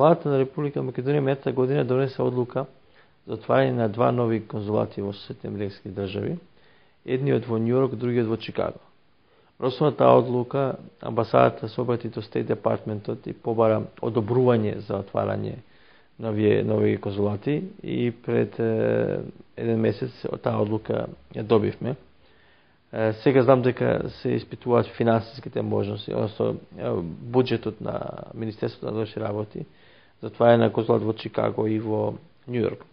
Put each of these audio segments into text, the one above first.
Владата на Република Македонија минатата година донесе одлука за отварање на 2 нови конзулати во Соединетите американски држави, едниот во Њујорк, другиот во Чикаго. Во основа на таа одлука, амбасадата се обрати до Стейт департментот и побара одобрување за отварање нови конзулати и пред еден месец таа одлука ја добивме. Сега знам дека се испитуваат финансиските можности, односно буџетот на Министерството на външни работи за отварање на конзулат во Чикаго и во Њујорк.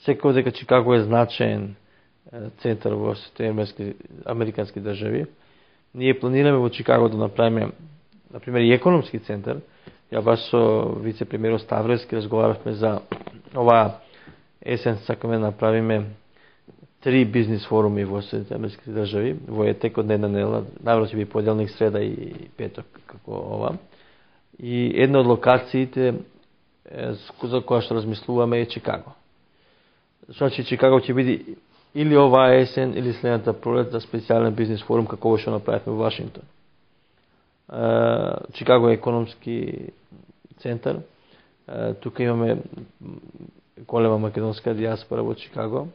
Секако дека Чикаго е значаен центар во Соединените американски држави, ние планираме во Чикаго да направиме, например, и економски центар. Ја баш со вице-премиерот Ставровски разговаравме за оваа есен, сакаме да направиме 3 бизнис форуми во Соединените американски држави, во текот на една недела, најверојатно ќе би понеделник, среда и петок, како ова. И една од локациите за која што размислуваме е Чикаго. Значи Чикаго ќе биде или оваа есен, или следната пролет за специјален бизнис форум, како што направивме во Вашингтон. Чикаго е економски центар. Тука имаме голема македонска диаспора во Чикаго.